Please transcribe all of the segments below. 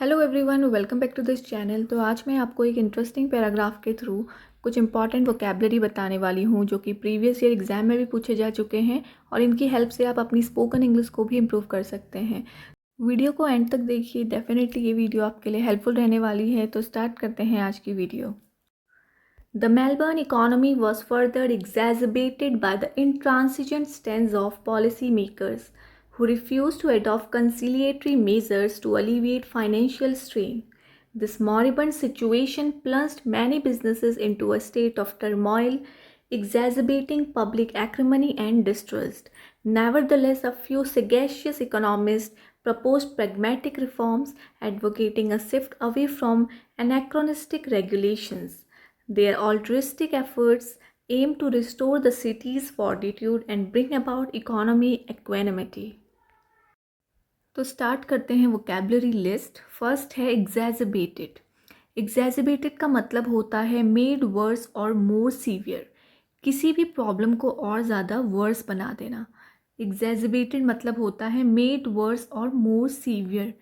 Hello everyone, welcome back to this channel. तो आज मैं आपको एक इंटरेस्टिंग पैराग्राफ के थ्रू कुछ इंपॉर्टेंट वोकेबलरी बताने वाली हूँ जो कि प्रीवियस ईयर एग्जाम में भी पूछे जा चुके हैं और इनकी हेल्प से आप अपनी स्पोकन इंग्लिश को भी इम्प्रूव कर सकते हैं। वीडियो को एंड तक देखिए, डेफिनेटली ये वीडियो आपके लिए हेल्पफुल रहने वाली है। तो स्टार्ट करते हैं आज की video. The Melbourne economy was further exacerbated by the intransigent stance of policymakers who refused to adopt conciliatory measures to alleviate financial strain. This moribund situation plunged many businesses into a state of turmoil, exacerbating public acrimony and distrust. Nevertheless, a few sagacious economists proposed pragmatic reforms, advocating a shift away from anachronistic regulations. Their altruistic efforts aim to restore the city's fortitude and bring about economic equanimity. तो start करते हैं vocabulary list. First है एग्जैजर्बेटेड। एग्जैजर्बेटेड का मतलब होता है made verse और मोर severe, किसी भी प्रॉब्लम को और ज़्यादा वर्स बना देना। एग्जैजर्बेटेड मतलब होता है मेड वर्स और मोर सीवियर।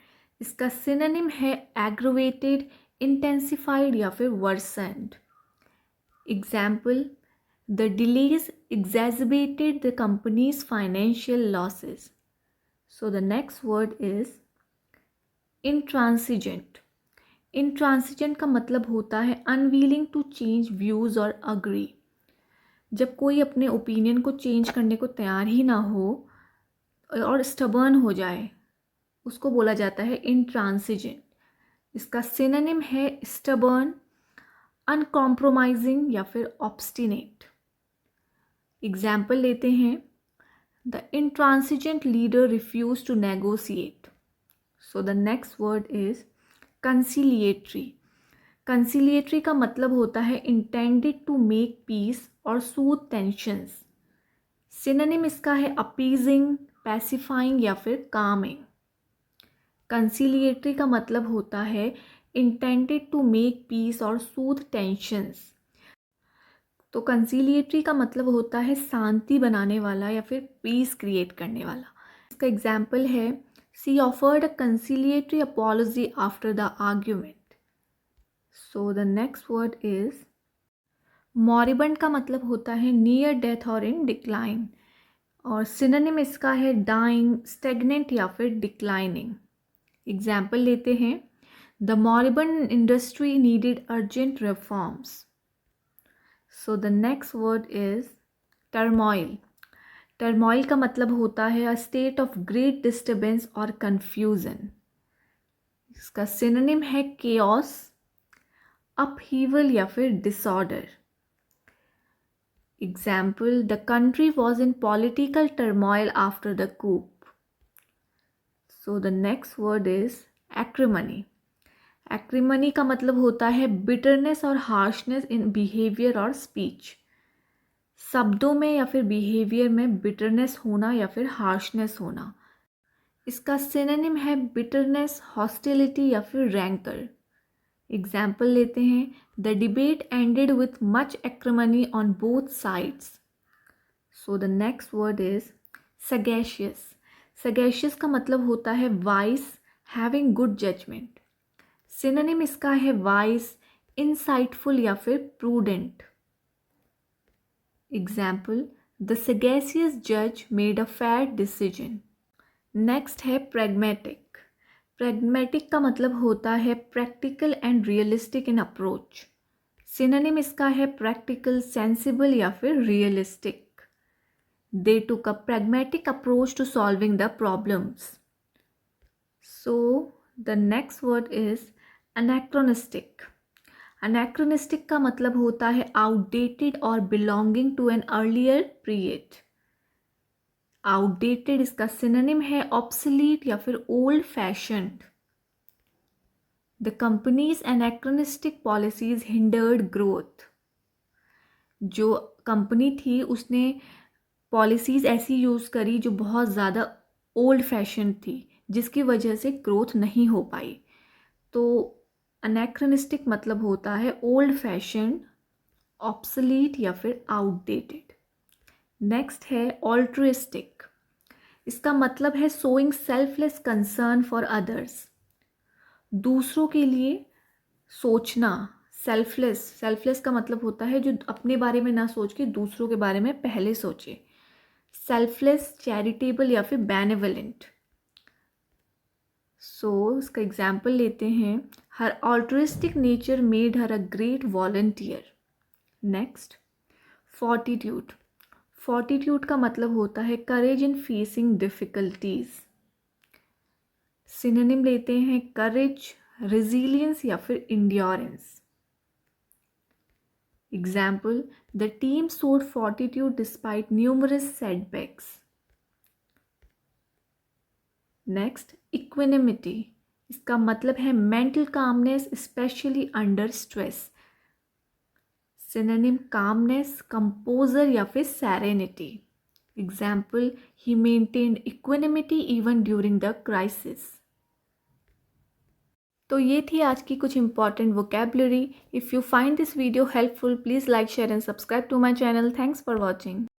इसका सिनोनिम है एग्रोवेटेड, इंटेंसिफाइड या फिर वर्सेंड। Example, the delays exacerbated the company's financial losses. So the next word is intransigent. Intransigent का मतलब होता है unwilling to change views or agree. जब कोई अपने ओपिनियन को चेंज करने को तैयार ही ना हो और स्टबर्न हो जाए, उसको बोला जाता है intransigent. इसका सिनोनिम है स्टबर्न, अनकॉम्प्रोमाइजिंग या फिर ऑब्स्टिनेट। एग्जाम्पल लेते हैं, the intransigent leader refuse to negotiate. So the next word is conciliatory. Conciliatory का मतलब होता है इंटेंडेड टू मेक पीस और सूद टेंशंस। सिनोनिम इसका है अपीजिंग, पैसिफाइंग या फिर कामिंग। कंसिलिएटरी का मतलब होता है इंटेंडेड टू मेक पीस और सूद टेंशंस। तो कंसिलिएटरी का मतलब होता है शांति बनाने वाला या फिर पीस क्रिएट करने वाला। इसका एग्जाम्पल है, she offered a conciliatory apology after the argument. So the next word is moribund का मतलब होता है नियर डेथ और इन डिक्लाइन, और सिनोनिम इसका है डाइंग, स्टेगनेंट या फिर डिक्लाइनिंग। एग्जाम्पल लेते हैं, the moribund industry needed urgent reforms. So the next word is turmoil. Turmoil का मतलब होता है a state of great disturbance और कन्फ्यूजन। इसका सिनोनिम है केओस, अपहीवल या फिर disorder. Example, the country was in political turmoil after the coup. So the next word is acrimony. Acrimony का मतलब होता है बिटरनेस और हार्शनेस इन बिहेवियर और स्पीच। शब्दों में या फिर बिहेवियर में बिटरनेस होना या फिर हार्शनेस होना। इसका सिनोनिम है बिटरनेस, हॉस्टिलिटी या फिर रैंकर। एग्जाम्पल लेते हैं, the debate ended with much acrimony on both sides. So the next word is sagacious. Sagacious का मतलब होता है wise, having good judgement. Synonym इसका है वाइस, इंसाइटफुल या फिर प्रूडेंट। एग्जाम्पल, द सगैशियस जज made a fair decision. Next है प्रैग्मेटिक। प्रैग्मेटिक का मतलब होता है practical and realistic in approach. Synonym इसका है प्रैक्टिकल, सेंसिबल या फिर realistic. They took a pragmatic approach to solving the problems. So the next word is anachronistic. Anachronistic का मतलब होता है आउटडेटेड और belonging to an earlier period. Outdated इसका सिनोनिम है ऑब्सोलीट या फिर old fashioned. The company's anachronistic policies hindered growth. जो कंपनी थी उसने पॉलिसीज ऐसी यूज़ करी जो बहुत ज़्यादा ओल्ड फैशन थी, जिसकी वजह से ग्रोथ नहीं हो पाई। तो अनैक्रोनिस्टिक मतलब होता है ओल्ड फैशन, ऑब्सोलीट या फिर आउटडेटेड। नेक्स्ट है ऑल्ट्रुइस्टिक। इसका मतलब है showing selfless concern for others. दूसरों के लिए सोचना, सेल्फलेस का मतलब होता है जो अपने बारे में ना सोच के दूसरों के बारे में पहले सोचे। सेल्फलेस, चैरिटेबल या फिर बेनेवलेंट। इसका एग्जाम्पल लेते हैं। Her altruistic nature made her a great volunteer. Next, fortitude. Fortitude का मतलब होता है courage in facing difficulties. Synonym लेते हैं करेज, रेजिलियंस या फिर endurance. Example, the team showed fortitude despite numerous setbacks. Next, equanimity. इसका मतलब है mental calmness especially under stress. Synonym calmness, composure या फिर serenity. Example, he maintained equanimity even during the crisis. तो ये थी आज की कुछ important vocabulary. If you find this video helpful, please like, share and subscribe to my channel. Thanks for watching.